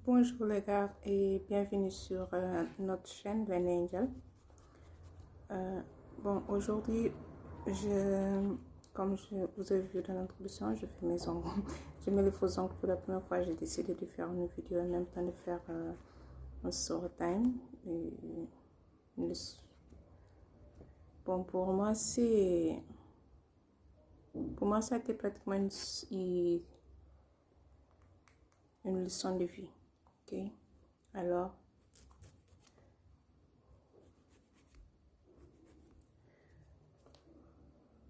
Bonjour les gars et bienvenue sur notre chaîne Lene Angel. Aujourd'hui, comme vous avez vu dans l'introduction, je fais mes ongles. Je mets les faux ongles pour la première fois. J'ai décidé de faire une vidéo en même temps de faire un story time. Bon, pour moi, ça a été pratiquement une leçon de vie. Ok, alors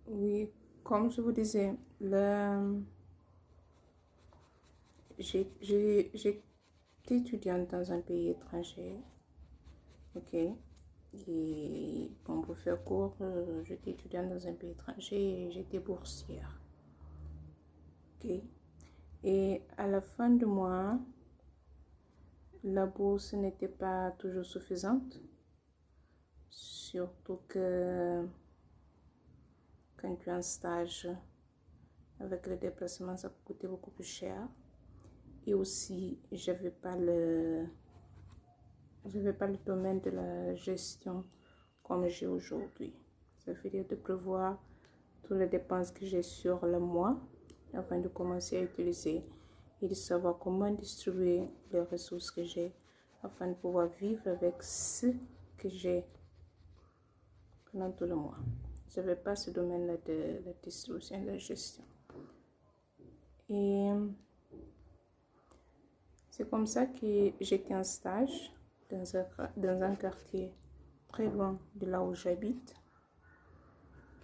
oui, comme je vous disais, j'étais étudiante dans un pays étranger. Ok, et bon, pour faire court, j'étais étudiante dans un pays étranger et j'étais boursière. Ok, et à la fin du mois, la bourse n'était pas toujours suffisante, surtout que quand tu as un stage avec le déplacement, ça coûtait beaucoup plus cher. Et aussi, j'avais pas le domaine de la gestion comme j'ai aujourd'hui. Ça veut dire de prévoir toutes les dépenses que j'ai sur le mois afin de commencer à utiliser et de savoir comment distribuer les ressources que j'ai afin de pouvoir vivre avec ce que j'ai pendant tout le mois. Je n'avais pas ce domaine-là de la distribution et de la gestion. Et c'est comme ça que j'étais en stage dans un quartier très loin de là où j'habite.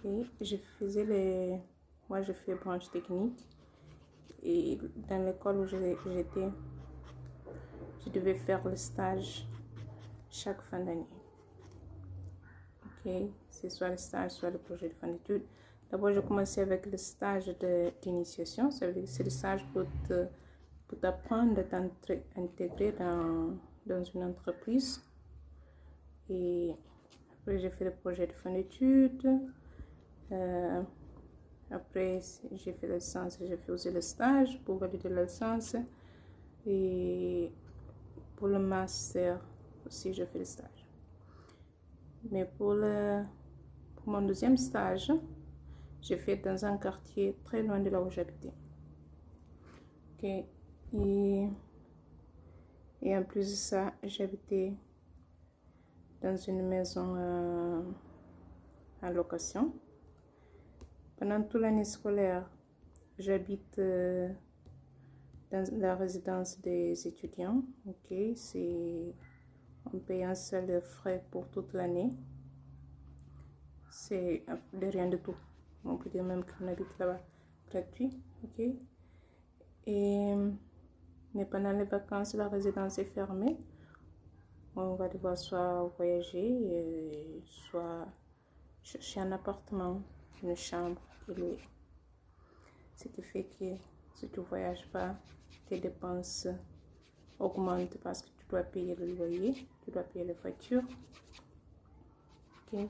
Et moi je fais branche technique. Et dans l'école où j'étais, je devais faire le stage chaque fin d'année. Ok, c'est soit le stage, soit le projet de fin d'études. D'abord, je commençais avec le stage d'initiation. Ça veut dire que c'est le stage pour t'apprendre à t'intégrer dans une entreprise. Et après, j'ai fait le projet de fin d'études. Après, j'ai fait la licence, j'ai fait aussi le stage pour valider la licence. Et pour le master aussi, j'ai fait le stage. Mais pour mon deuxième stage, j'ai fait dans un quartier très loin de là où j'habitais. Okay. Et en plus de ça, j'habitais dans une maison en location. Pendant toute l'année scolaire, j'habite dans la résidence des étudiants. Ok, c'est en payant seul frais pour toute l'année. C'est de rien du tout. On peut dire même qu'on habite là-bas gratuit. Ok. Mais pendant les vacances, la résidence est fermée. On va devoir soit voyager, soit chercher un appartement, une chambre et louer. Ce qui fait que si tu ne voyages pas, tes dépenses augmentent parce que tu dois payer le loyer, tu dois payer les factures. Okay.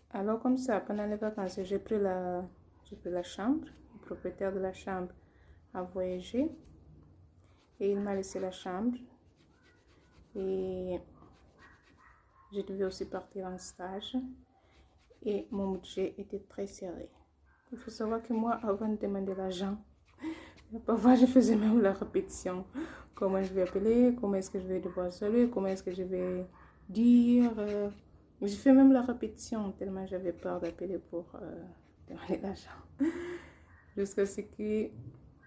Alors comme ça, pendant les vacances, j'ai pris la chambre. Le propriétaire de la chambre a voyagé et il m'a laissé la chambre. Et je devais aussi partir en stage et mon budget était très serré. Il faut savoir que moi, avant de demander l'argent, parfois je faisais même la répétition. Comment je vais appeler, comment est-ce que je vais devoir saluer, comment est-ce que je vais dire. Je fais même la répétition tellement j'avais peur d'appeler pour demander l'argent. Jusqu'à ce que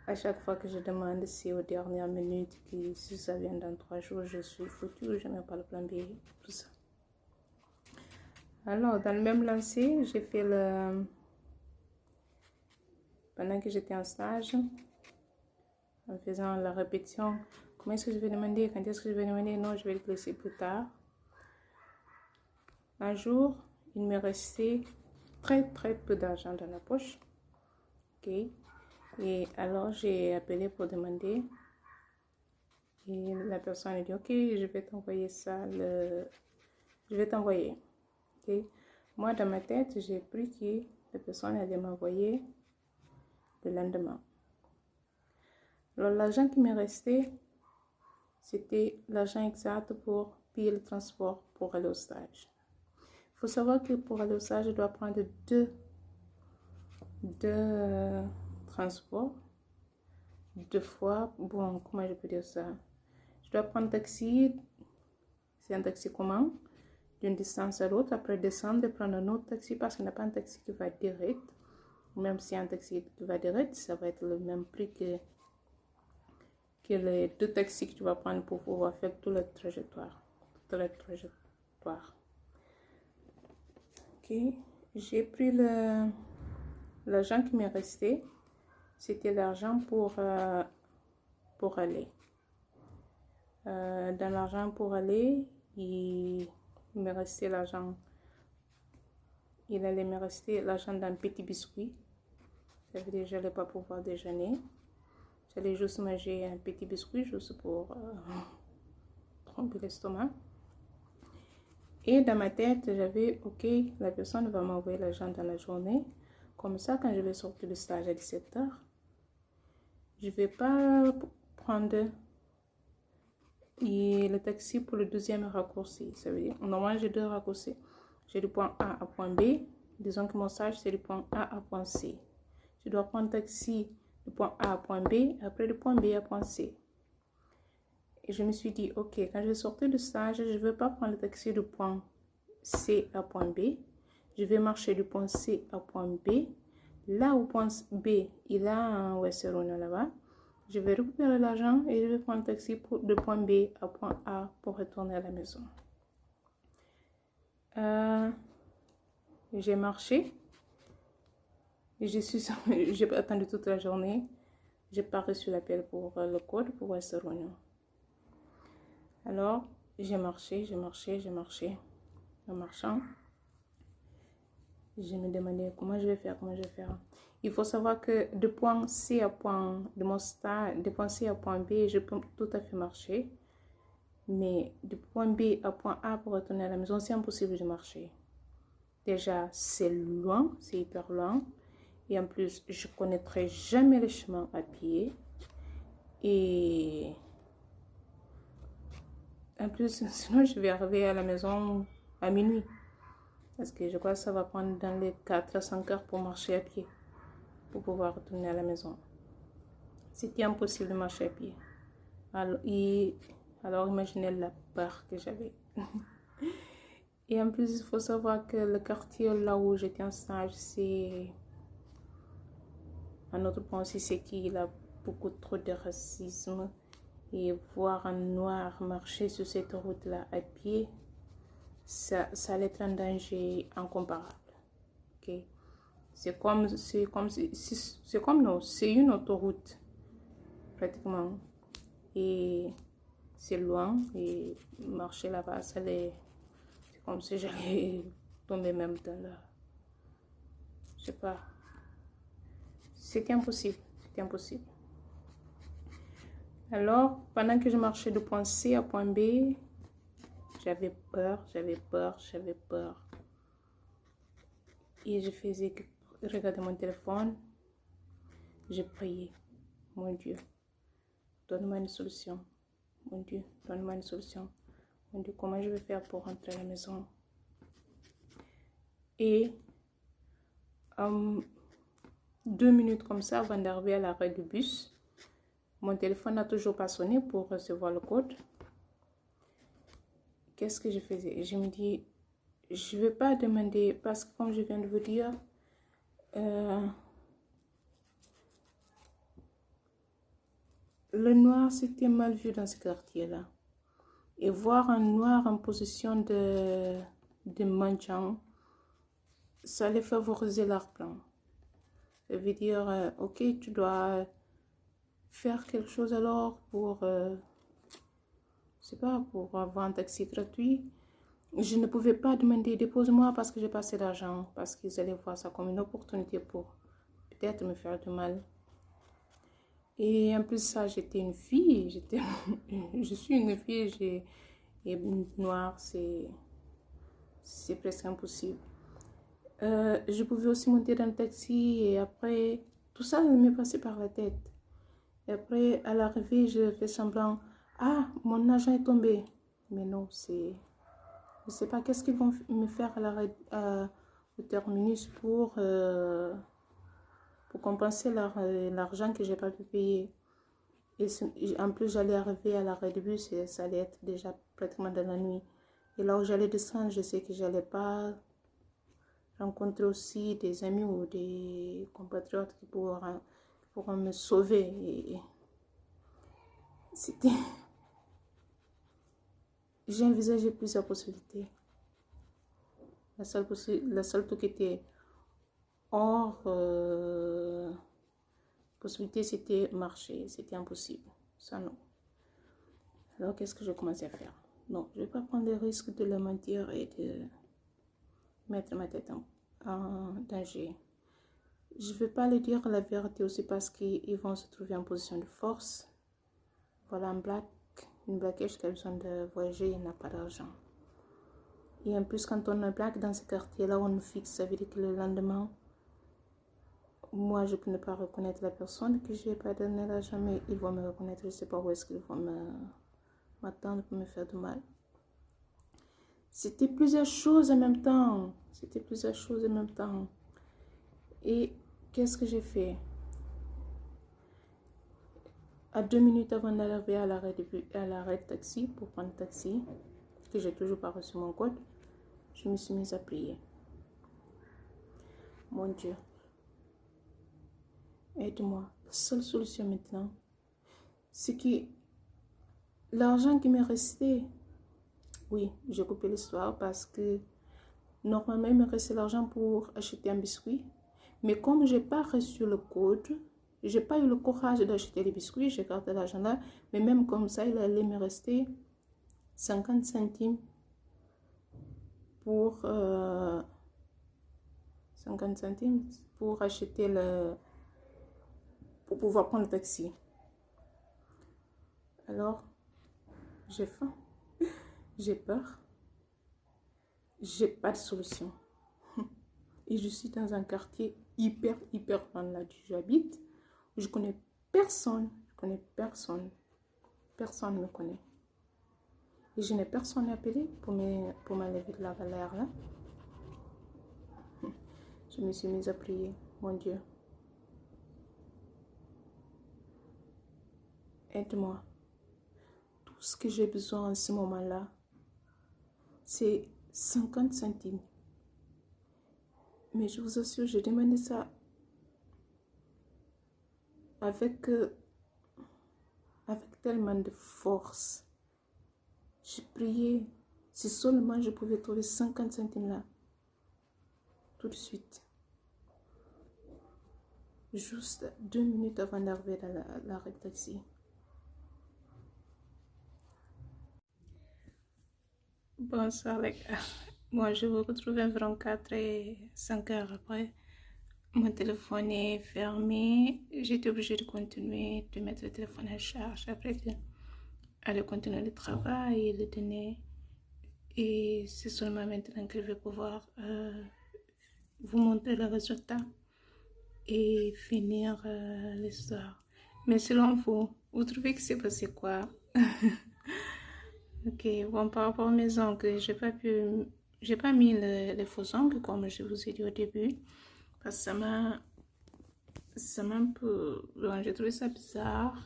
à chaque fois que je demande, c'est aux dernières minutes que si ça vient dans 3 jours, je suis foutue, je n'ai pas le plan B, tout ça. Alors, dans le même lancé, j'ai fait pendant que j'étais en stage, en faisant la répétition, comment est-ce que je vais demander, quand est-ce que je vais demander, non, je vais le laisser plus tard. Un jour, il me restait très peu d'argent dans la poche. Ok. Et alors, j'ai appelé pour demander. Et la personne a dit, ok, je vais t'envoyer ça, je vais t'envoyer. Okay. Moi, dans ma tête, j'ai pris que la personne allait m'envoyer le lendemain. Alors, l'argent qui m'est resté, c'était l'argent exact pour payer le transport pour aller au stage. Il faut savoir que pour aller au stage, je dois prendre deux transports. Deux fois, bon, comment je peux dire ça? Je dois prendre un taxi, c'est un taxi commun, d'une distance à l'autre, après descendre et prendre un autre taxi parce qu'il n'y a pas un taxi qui va direct. Même si un taxi qui va direct, ça va être le même prix que les deux taxis que tu vas prendre pour pouvoir faire toute la trajectoire. Ok, j'ai pris l'argent qui m'est resté. C'était l'argent pour aller. Dans l'argent pour aller, il me restait l'argent. Il allait me rester l'argent d'un petit biscuit. Ça veut dire que je n'allais pas pouvoir déjeuner. J'allais juste manger un petit biscuit juste pour tromper l'estomac. Et dans ma tête, j'avais, ok, la personne va m'envoyer l'argent dans la journée. Comme ça, quand je vais sortir du stage à 17 h, je ne vais pas prendre le taxi pour le deuxième raccourci. Ça veut dire, normalement, j'ai deux raccourcis. J'ai du point A à point B. Disons que mon stage, c'est du point A à point C. Je dois prendre un taxi du point A à point B, après du point B à point C. Et je me suis dit, ok, quand je vais sortir du stage, je ne vais pas prendre le taxi du point C à point B. Je vais marcher du point C à point B. Là où point B, il a un Western là-bas. Je vais récupérer l'argent et je vais prendre le taxi de point B à point A pour retourner à la maison. J'ai marché. J'ai attendu toute la journée. Je n'ai pas reçu l'appel pour le code pour Western. Alors, j'ai marché. En marchant, je me demandais comment je vais faire. Il faut savoir que de point C à point B, je peux tout à fait marcher. Mais de point B à point A pour retourner à la maison, c'est impossible de marcher. Déjà, c'est loin, c'est hyper loin. Et en plus, je ne connaîtrai jamais le chemin à pied. Et en plus, sinon, je vais arriver à la maison à minuit. Parce que je crois que ça va prendre dans les 4 à 5 heures pour marcher à pied. Pour pouvoir retourner à la maison. C'était impossible de marcher à pied. Alors imaginez la peur que j'avais. Et en plus, il faut savoir que le quartier là où j'étais en stage, c'est un autre point aussi, c'est qu'il a beaucoup trop de racisme. Et voir un noir marcher sur cette route-là à pied, ça allait être un danger incomparable. Okay? C'est une autoroute pratiquement. Et c'est loin. Et marcher là-bas, c'est comme si j'allais tomber même dans la... Je sais pas. C'était impossible. Alors, pendant que je marchais de point C à point B, j'avais peur. Et je faisais que regarder mon téléphone. Je priais. Mon Dieu, donne-moi une solution. Mon Dieu, donne-moi une solution. Mon Dieu, comment je vais faire pour rentrer à la maison? Et 2 minutes comme ça avant d'arriver à l'arrêt du bus, mon téléphone n'a toujours pas sonné pour recevoir le code. Qu'est-ce que je faisais? Je me dis, je ne vais pas demander, parce que comme je viens de vous dire, le noir, c'était mal vu dans ce quartier-là. Et voir un noir en position de mendiant, ça allait favoriser leur plan. Ça veut dire, ok, tu dois faire quelque chose alors pour, pour avoir un taxi gratuit. Je ne pouvais pas demander dépose-moi parce que j'ai pas assez d'argent, parce qu'ils allaient voir ça comme une opportunité pour peut-être me faire du mal. Et en plus ça, j'étais une fille, je suis une fille, et noire, c'est presque impossible. Je pouvais aussi monter dans le taxi et après, tout ça m'est passé par la tête. Et après, à l'arrivée, je fais semblant, ah, mon argent est tombé. Mais non, c'est... Je ne sais pas qu'est-ce qu'ils vont me faire au terminus pour compenser l'argent que j'ai pas pu payer. Et en plus, j'allais arriver à l'arrêt de bus et ça allait être déjà pratiquement dans la nuit. Et là où j'allais descendre, je sais que j'allais pas rencontrer aussi des amis ou des compatriotes qui pourront me sauver. Et c'était... J'ai envisagé plusieurs possibilités. La seule truc qui était hors possibilité, c'était marcher. C'était impossible. Ça, non. Alors, qu'est-ce que je commençais à faire? Non, je ne vais pas prendre le risque de le mentir et de mettre ma tête en danger. Je ne vais pas lui dire la vérité aussi parce qu'ils vont se trouver en position de force. Voilà une blagueuse qui a besoin de voyager, il n'a pas d'argent. Et en plus, quand on est black dans ce quartier-là, on nous fixe, ça veut dire que le lendemain, moi, je peux ne pas reconnaître la personne que je n'ai pas donné l'argent, mais ils vont me reconnaître. Je ne sais pas où est-ce qu'ils vont m'attendre pour me faire du mal. C'était plusieurs choses en même temps. C'était plusieurs choses en même temps. Et qu'est-ce que j'ai fait? À 2 minutes avant d'arriver à l'arrêt de taxi, pour prendre le taxi, que j'ai toujours pas reçu mon code, je me suis mise à prier. Mon Dieu, aide-moi. La seule solution maintenant, c'est que l'argent qui m'est resté, oui, j'ai coupé l'histoire parce que normalement, il me restait l'argent pour acheter un biscuit. Mais comme je n'ai pas reçu le code, je n'ai pas eu le courage d'acheter les biscuits, j'ai gardé l'argent là. Mais même comme ça, il allait me rester 50 centimes pour 50 centimes pour acheter pour pouvoir prendre le taxi. Alors, j'ai faim, j'ai peur, j'ai pas de solution. Et je suis dans un quartier hyper loin là où j'habite. Je connais personne, personne ne me connaît. Et je n'ai personne à appeler pour m'enlever de la galère là. Je me suis mise à prier, mon Dieu. Aide-moi. Tout ce que j'ai besoin en ce moment-là, c'est 50 centimes. Mais je vous assure, j'ai demandé ça avec tellement de force. J'ai prié. Si seulement je pouvais trouver 50 centimes là, tout de suite. Juste 2 minutes avant d'arriver dans l'arrêt de taxi. Bonsoir les gars. Moi, je vous retrouve environ 4 et 5 heures après. Mon téléphone est fermé. J'étais obligée de continuer de mettre le téléphone en charge après aller continuer le travail et le dîner. Et c'est seulement maintenant que je vais pouvoir vous montrer le résultat et finir l'histoire. Mais selon vous trouvez que c'est passé quoi? Ok, bon, par rapport à mes ongles, j'ai pas mis les faux ongles comme je vous ai dit au début, parce que ça m'a un peu, bon, j'ai trouvé ça bizarre,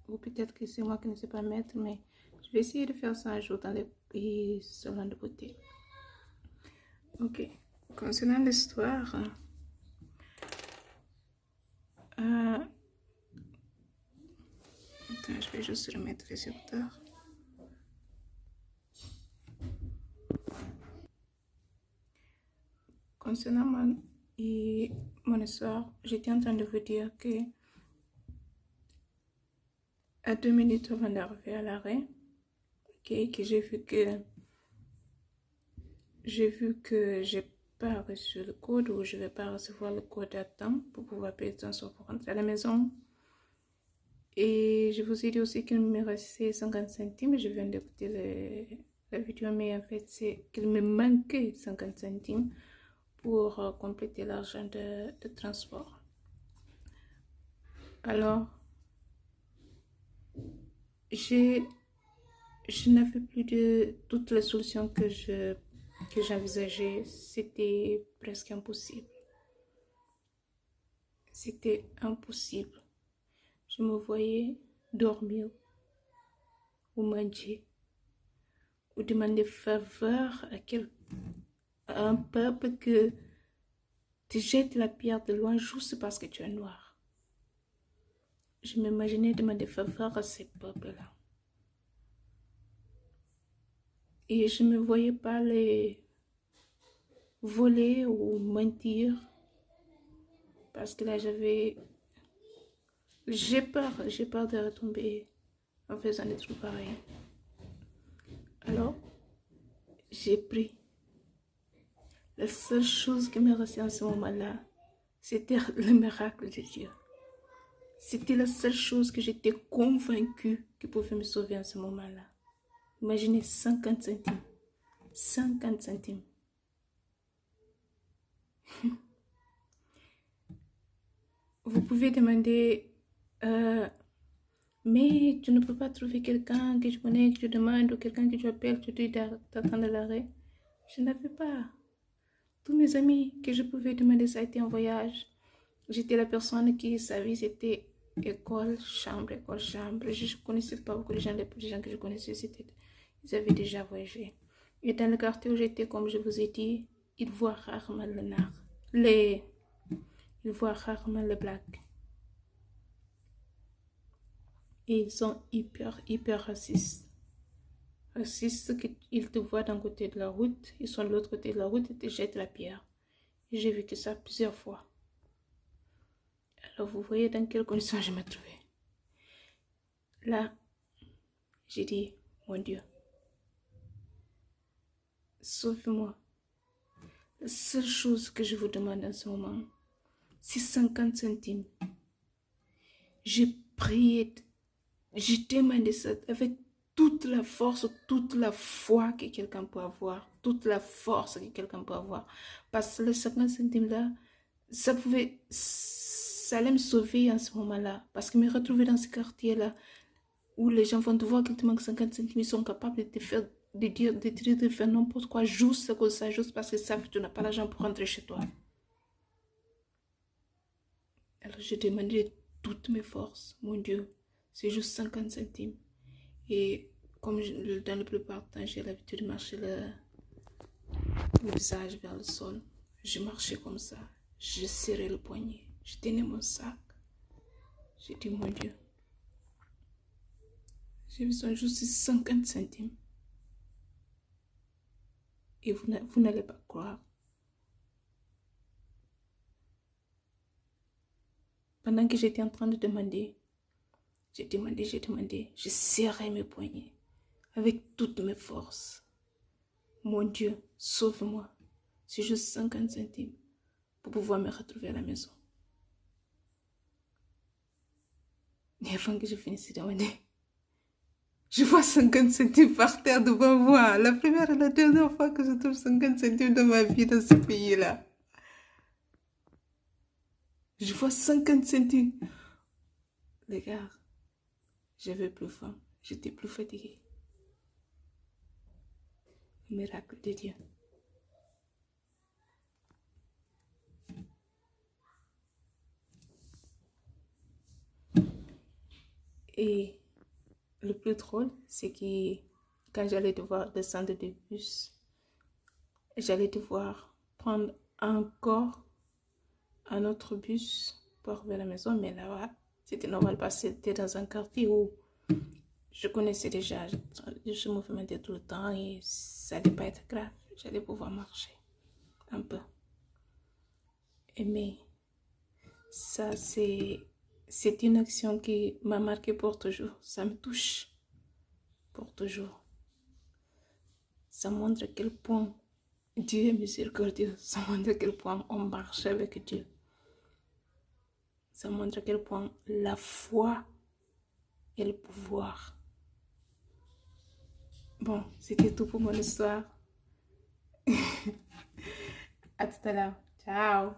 ou peut-être que c'est moi qui ne sais pas mettre, mais je vais essayer de faire ça un jour dans les salons de beauté. Ok, concernant l'histoire, attends, je vais juste remettre les écouteurs. Concernant mon histoire, j'étais en train de vous dire que à 2 minutes avant d'arriver à l'arrêt, okay, que j'ai vu que j'ai pas reçu le code ou je vais pas recevoir le code à temps pour pouvoir payer le transport pour rentrer à la maison. Et je vous ai dit aussi qu'il me restait 50 centimes. Je viens d'écouter la vidéo, mais en fait, c'est qu'il me manquait 50 centimes pour compléter l'argent de transport. Alors, je n'avais plus de toutes les solutions que j'envisageais. C'était presque impossible. C'était impossible. Je me voyais dormir ou mendier ou demander faveur à un peuple que te jette la pierre de loin juste parce que tu es noir. Je m'imaginais demander faveur à ces peuples-là. Et je ne me voyais pas les voler ou mentir. Parce que là, j'ai peur de retomber en faisant des trucs pareils. Alors, j'ai pris. La seule chose qui me restait en ce moment-là, c'était le miracle de Dieu. C'était la seule chose que j'étais convaincue qui pouvait me sauver en ce moment-là. Imaginez 50 centimes. 50 centimes. Vous pouvez demander, mais tu ne peux pas trouver quelqu'un que tu connais, que tu demandes, ou quelqu'un que tu appelles, tu dis d'attendre l'arrêt. Je n'avais pas. Tous mes amis que je pouvais demander, ça a été en voyage. J'étais la personne qui, sa vie, c'était école, chambre. Je ne connaissais pas beaucoup de gens. Les gens que je connaissais, ils avaient déjà voyagé. Et dans le quartier où j'étais, comme je vous ai dit, ils voient rarement le nard. Ils voient rarement les blacks. Et ils sont hyper racistes. Racistes qu'ils te voient d'un côté de la route, ils sont de l'autre côté de la route et te jettent la pierre. Et j'ai vécu ça plusieurs fois. Alors vous voyez dans quelles conditions je me trouvais. Là, j'ai dit, mon Dieu, sauve-moi. La seule chose que je vous demande en ce moment, c'est 50 centimes. J'ai prié, j'ai demandé ça avec toute la force, toute la foi que quelqu'un peut avoir, toute la force que quelqu'un peut avoir. Parce que les 50 centimes là, ça allait me sauver en ce moment-là. Parce que me retrouver dans ce quartier-là, où les gens vont te voir qu'il te manque 50 centimes, ils sont capables de te faire, de faire n'importe quoi, juste à cause de ça, juste parce qu'ils savent que tu n'as pas l'argent pour rentrer chez toi. Alors j'ai demandé toutes mes forces, mon Dieu, c'est juste 50 centimes. Et comme dans la plupart du temps, j'ai l'habitude de marcher le visage vers le sol, je marchais comme ça, je serrais le poignet, je tenais mon sac. J'ai dit, mon Dieu, j'ai besoin juste de 50 centimes. Et vous n'allez pas croire. Pendant que j'étais en train de demander, j'ai demandé, je serrais mes poignets avec toutes mes forces. Mon Dieu, sauve-moi. C'est juste 50 centimes pour pouvoir me retrouver à la maison. Et avant que je finisse de demander, je vois 50 centimes par terre devant moi. La première et la dernière fois que je trouve 50 centimes dans ma vie dans ce pays-là. Je vois 50 centimes. Les gars, j'avais plus faim. J'étais plus fatiguée. Le miracle de Dieu. Et le plus drôle, c'est que quand j'allais devoir descendre du bus, j'allais devoir prendre encore un autre bus pour arriver à la maison. Mais là-bas, c'était normal parce que c'était dans un quartier où je connaissais déjà. Je me movimentais tout le temps et ça n'allait pas être grave. J'allais pouvoir marcher un peu. Mais ça, c'est une action qui m'a marqué pour toujours. Ça me touche pour toujours. Ça montre à quel point Dieu est miséricordieux. Ça montre à quel point on marche avec Dieu. Ça montre à quel point la foi et le pouvoir. Bon, c'était tout pour mon histoire. À tout à l'heure. Ciao.